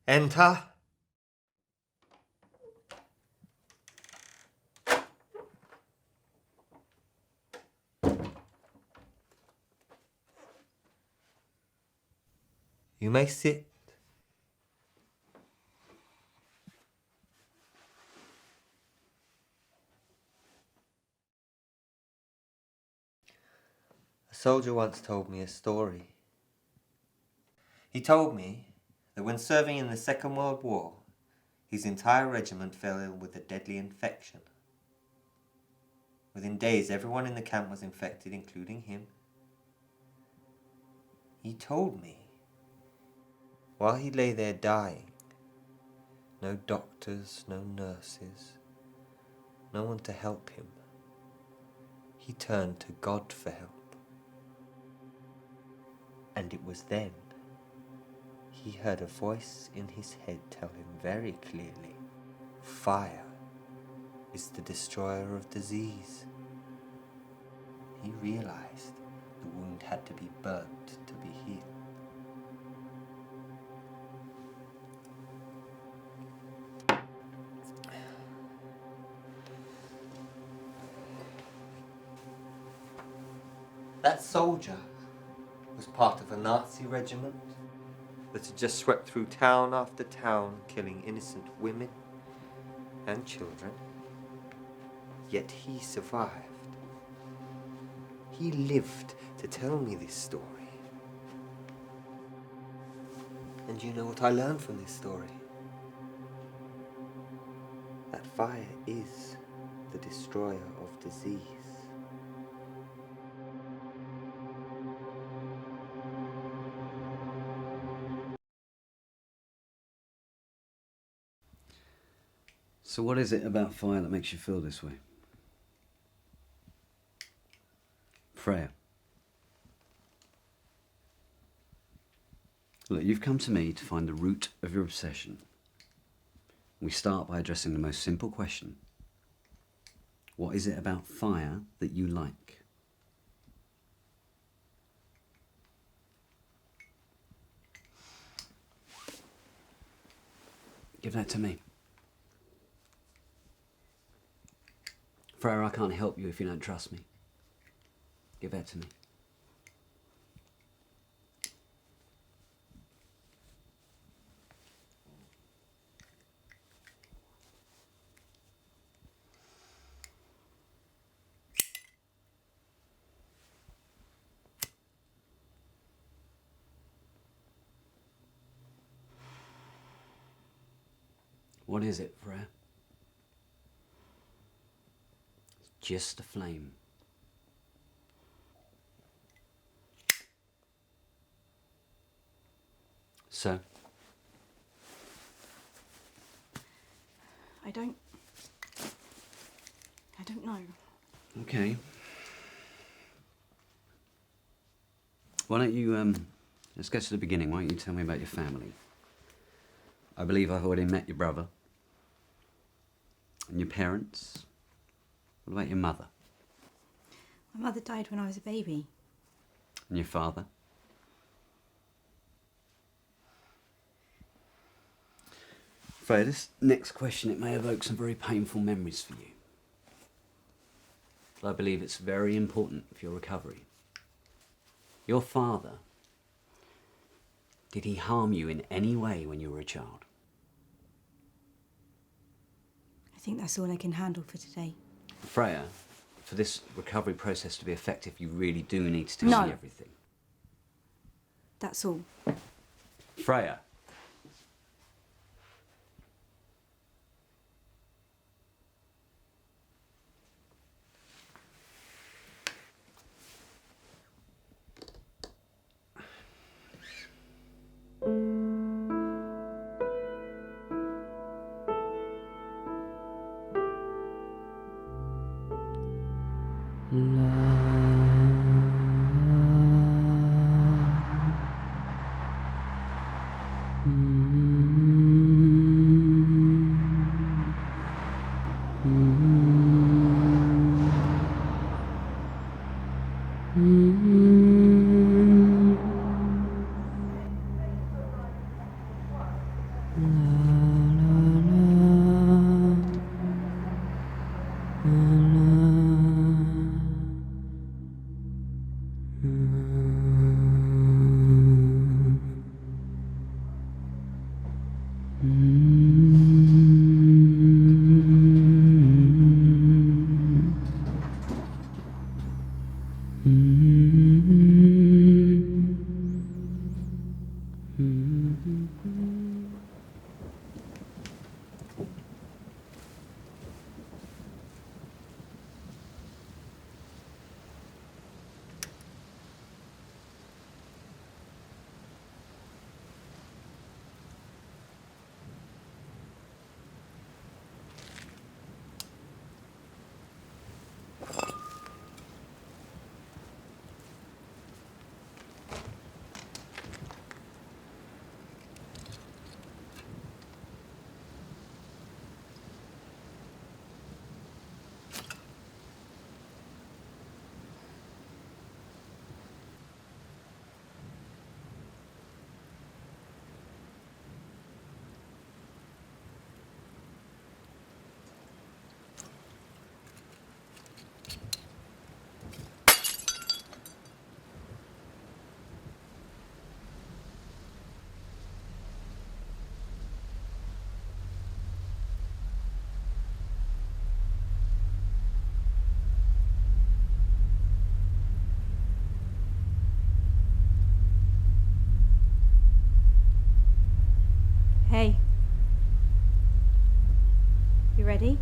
Enter. You may sit. A soldier once told me a story. He told me that when serving in the Second World War, his entire regiment fell ill with a deadly infection. Within days, everyone in the camp was infected, including him. He told me, while he lay there dying, no doctors, no nurses, no one to help him, he turned to God for help. And it was then he heard a voice in his head tell him very clearly, fire is the destroyer of disease. He realized the wound had to be burnt to be healed. That soldier was part of a Nazi regiment that had just swept through town after town, killing innocent women and children. Yet he survived. He lived to tell me this story. And you know what I learned from this story? That fire is the destroyer of disease. So what is it about fire that makes you feel this way? Freya. Look, you've come to me to find the root of your obsession. We start by addressing the most simple question. What is it about fire that you like? Give that to me. Freya, I can't help you if you don't trust me. Give that to me. What is it, Freya? It's just a flame. So? I don't know. Okay. Why don't you, let's get to the beginning. Why don't you tell me about your family? I believe I've already met your brother. And your parents? What about your mother? My mother died when I was a baby. And your father? Freya, this next question, it may evoke some very painful memories for you. But I believe it's very important for your recovery. Your father, did he harm you in any way when you were a child? I think that's all I can handle for today. Freya, for this recovery process to be effective, you really do need to tell me everything. That's all. Freya. ready?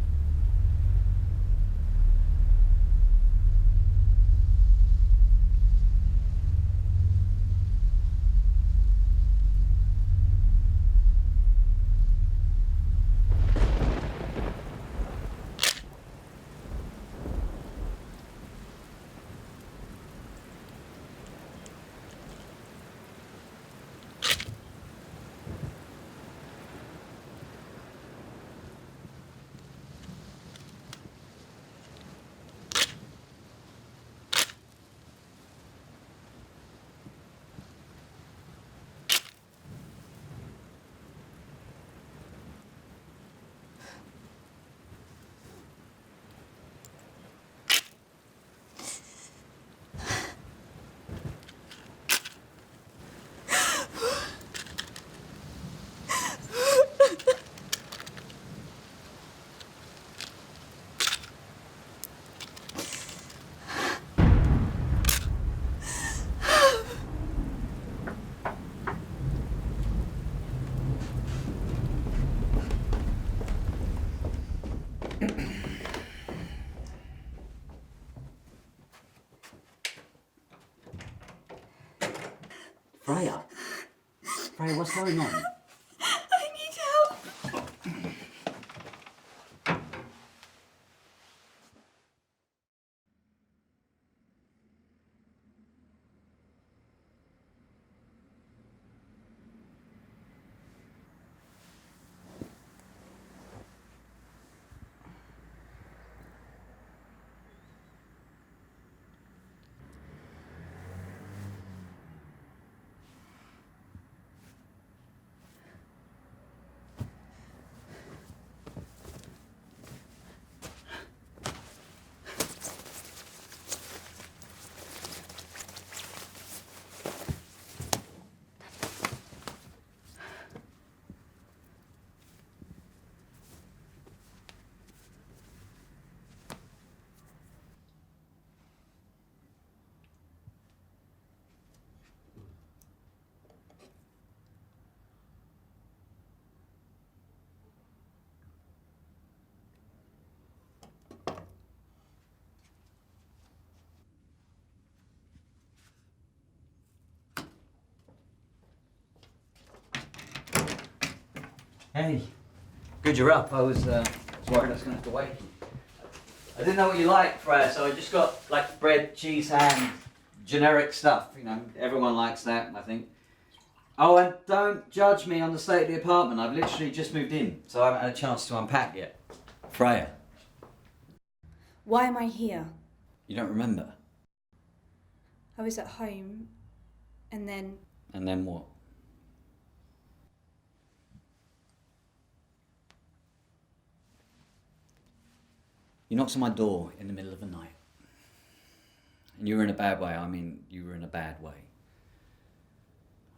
Freya? Freya, what's going on? I need help. Hey, good you're up. I was worried I was going to have to wake you. I didn't know what you liked, Freya, so I just got like bread, cheese, ham, generic stuff. You know, everyone likes that, I think. Oh, and don't judge me on the state of the apartment. I've literally just moved in, so I haven't had a chance to unpack yet. Freya, Why am I here? you don't remember? I was at home, and then And then what? You knocked on my door in the middle of the night. And you were in a bad way. I mean, you were in a bad way.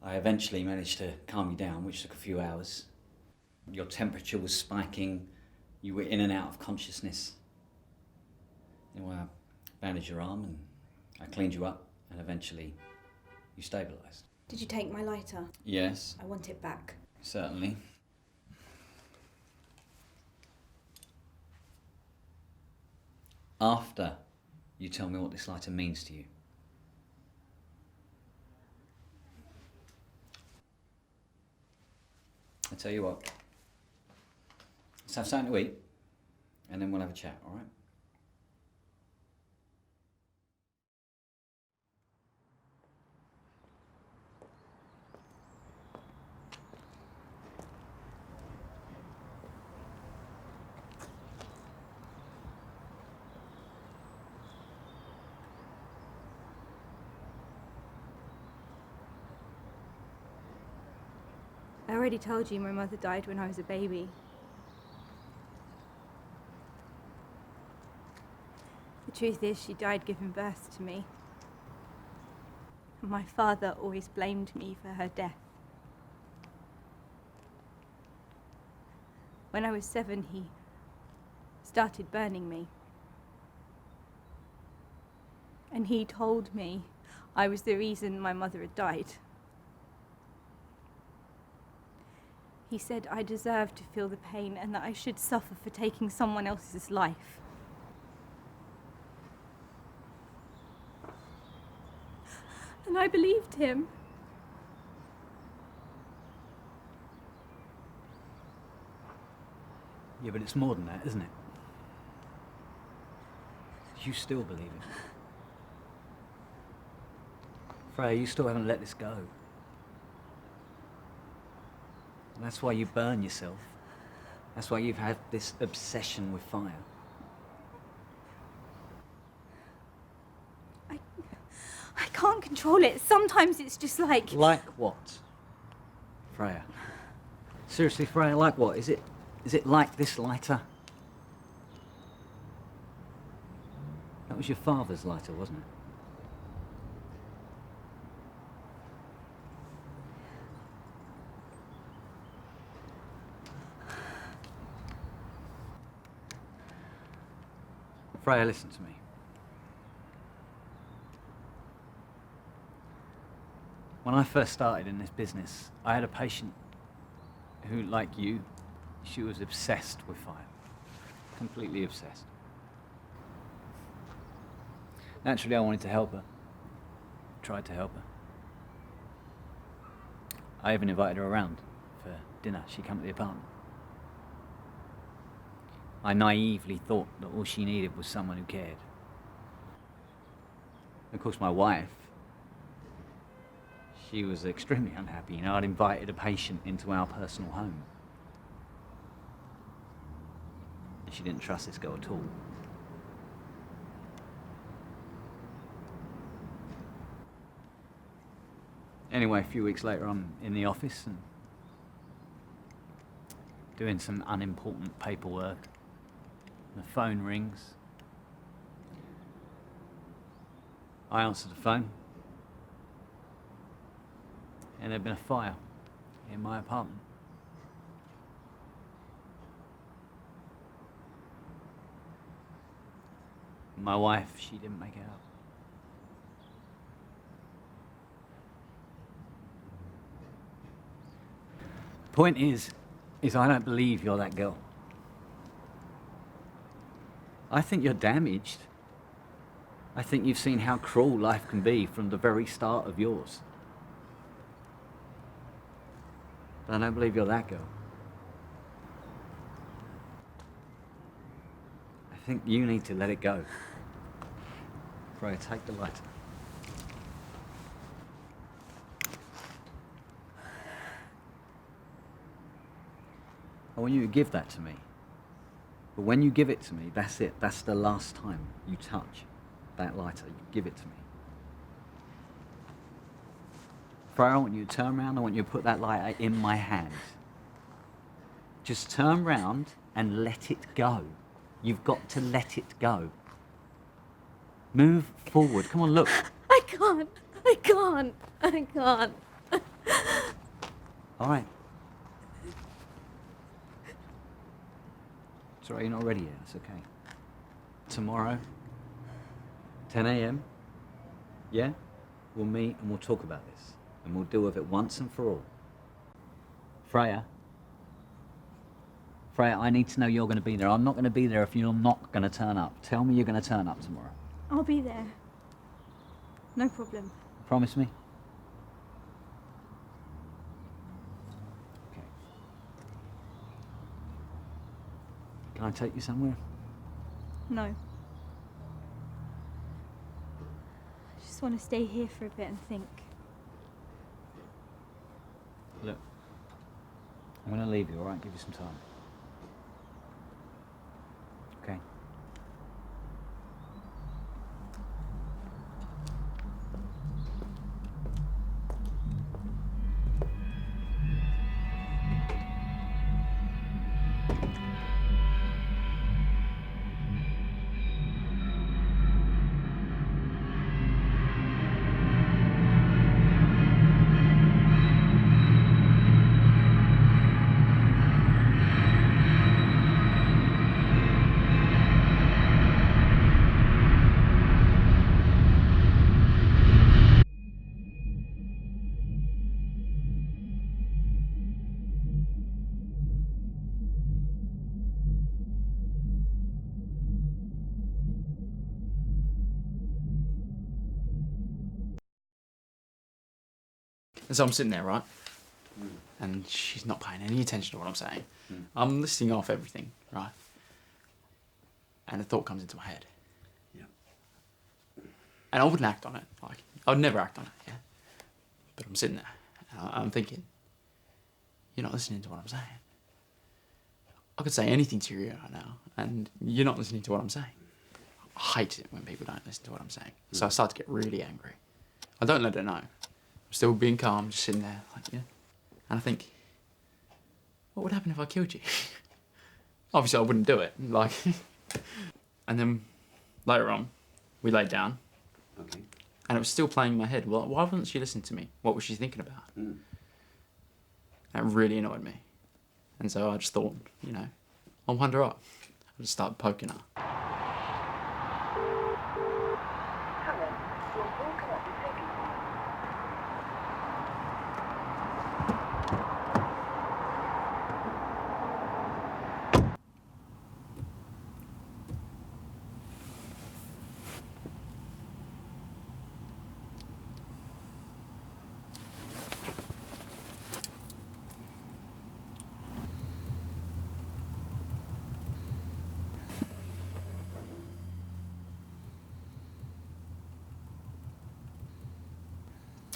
I eventually managed to calm you down, which took a few hours. Your temperature was spiking. You were in and out of consciousness. Anyway, I bandaged your arm and I cleaned you up, and eventually you stabilised. did you take my lighter? Yes, I want it back. certainly. After you tell me what this lighter means to you. I tell you what, let's have something to eat, and then we'll have a chat, all right? I already told you my mother died when I was a baby. The truth is, she died giving birth to me. And my father always blamed me for her death. When I was 7, he started burning me. And he told me I was the reason my mother had died. He said I deserved to feel the pain and that I should suffer for taking someone else's life. And I believed him. Yeah, but it's more than that, isn't it? You still believe it. Freya, you still haven't let this go. And that's why you burn yourself. That's why you've had this obsession with fire. I can't control it. Sometimes it's just like... Like what? Freya. Seriously, Freya, like what? Is it like this lighter? That was your father's lighter, wasn't it? Freya, listen to me. When I first started in this business, I had a patient who, like you, she was obsessed with fire. Completely obsessed. Naturally, I wanted to help her. Tried to help her. I even invited her around for dinner. She came to the apartment. I naively thought that all she needed was someone who cared. Of course, my wife, she was extremely unhappy. You know, I'd invited a patient into our personal home. And she didn't trust this girl at all. Anyway, a few weeks later, I'm in the office and doing some unimportant paperwork. The phone rings. I answer the phone. And there'd been a fire in my apartment. My wife, she didn't make it out. Point is I don't believe you're that girl. I think you're damaged. I think you've seen how cruel life can be from the very start of yours. But I don't believe you're that girl. I think you need to let it go. Freya, take the lighter. I want you to give that to me. But when you give it to me, that's it. That's the last time you touch that lighter. You give it to me. Freya, I want you to turn around. I want you to put that lighter in my hand. Just turn round and let it go. You've got to let it go. Move forward. Come on, look. I can't. All right. It's all right, you're not ready yet. It's okay. Tomorrow, 10 a.m., yeah? We'll meet and we'll talk about this. And we'll deal with it once and for all. Freya, I need to know you're going to be there. I'm not going to be there if you're not going to turn up. Tell me you're going to turn up tomorrow. I'll be there. No problem. Promise me? Okay. Can I take you somewhere? No. I just want to stay here for a bit and think. Look, I'm going to leave you, all right? Give you some time. Okay. And so I'm sitting there, right? And she's not paying any attention to what I'm saying. I'm listing off everything, right? And a thought comes into my head. Yeah. And I wouldn't act on it. Like, I would never act on it, yeah? But I'm sitting there, and I'm thinking, you're not listening to what I'm saying. I could say anything to you right now, and you're not listening to what I'm saying. I hate it when people don't listen to what I'm saying. So I start to get really angry. I don't let her know. I'm still being calm, just sitting there, like, yeah. And I think, what would happen if I killed you? Obviously, I wouldn't do it. Like, and then later on, we laid down. Okay. And it was still playing in my head. Well, why wouldn't she listen to me? What was she thinking about? That really annoyed me. And so I just thought, you know, I'll wind her up. I'll just start poking her.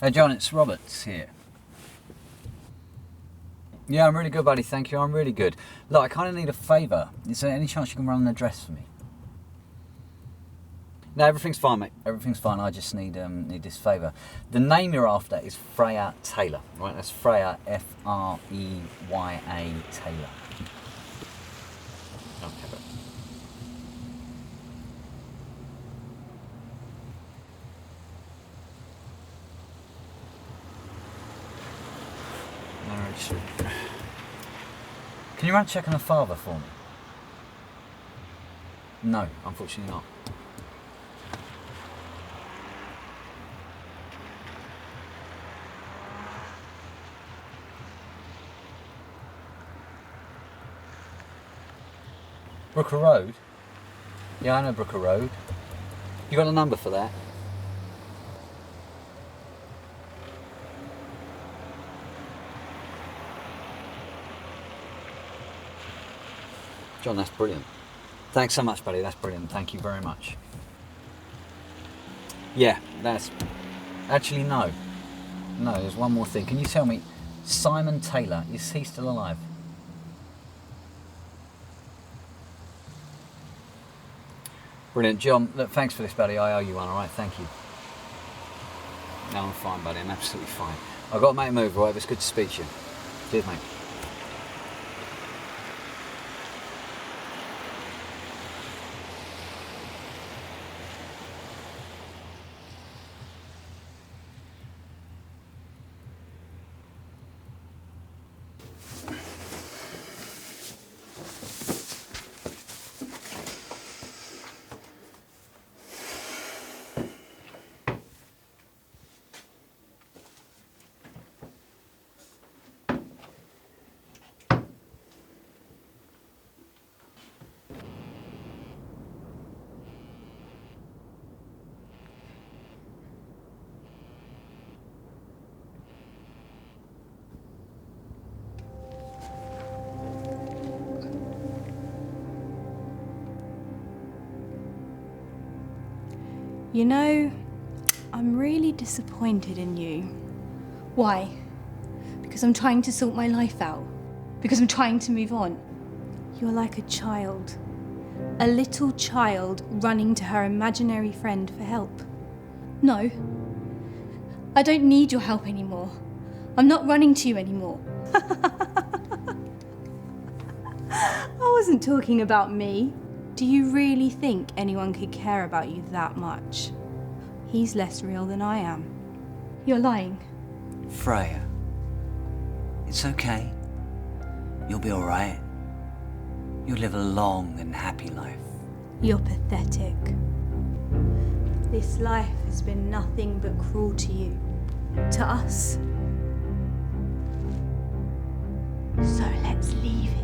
Hey John, it's Roberts here. Yeah, I'm really good, buddy, thank you, I'm really good. Look, I kind of need a favour. Is there any chance you can run an address for me? No, everything's fine, mate. Everything's fine, I just need this favour. The name you're after is Freya Taylor, right? That's Freya, F-R-E-Y-A Taylor. Okay. Can you run check on her father for me? No, unfortunately not. Brooker Road? Yeah, I know Brooker Road. You got a number for that? John, that's brilliant. Thanks so much, buddy. That's brilliant. Thank you very much. Yeah, that's... Actually, no. No, there's one more thing. Can you tell me, Simon Taylor, is he still alive? Brilliant. John, look, thanks for this, buddy. I owe you one, all right? Thank you. No, I'm fine, buddy. I'm absolutely fine. I've got to make a move, all right? It's good to speak to you. Cheers, mate. You know, I'm really disappointed in you. Why? Because I'm trying to sort my life out. Because I'm trying to move on. You're like a child. A little child running to her imaginary friend for help. No. I don't need your help anymore. I'm not running to you anymore. I wasn't talking about me. Do you really think anyone could care about you that much? He's less real than I am. You're lying. Freya, it's okay. You'll be all right. You'll live a long and happy life. You're pathetic. This life has been nothing but cruel to you. To us. So let's leave it.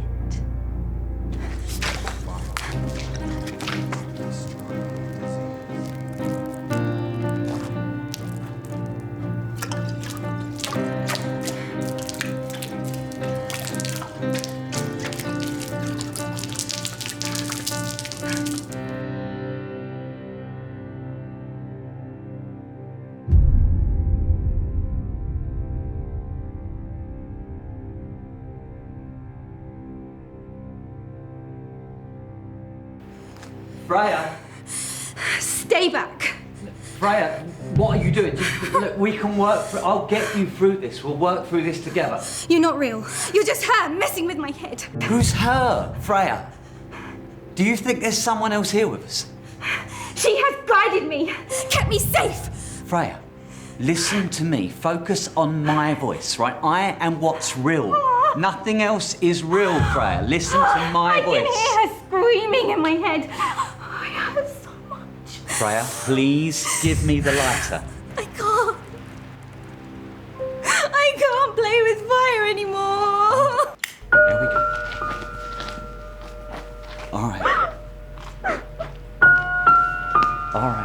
Freya! Stay back. Freya, what are you doing? Just, look, we can work through. I'll get you through this. We'll work through this together. You're not real. You're just her messing with my head. Who's her, Freya? Do you think there's someone else here with us? She has guided me, kept me safe. Freya, listen to me. Focus on my voice, right? I am what's real. Nothing else is real, Freya. Listen to my voice. I can hear her screaming in my head. I hurt so much. Freya, please give me the lighter. I can't. I can't play with fire anymore. There we go. All right. All right.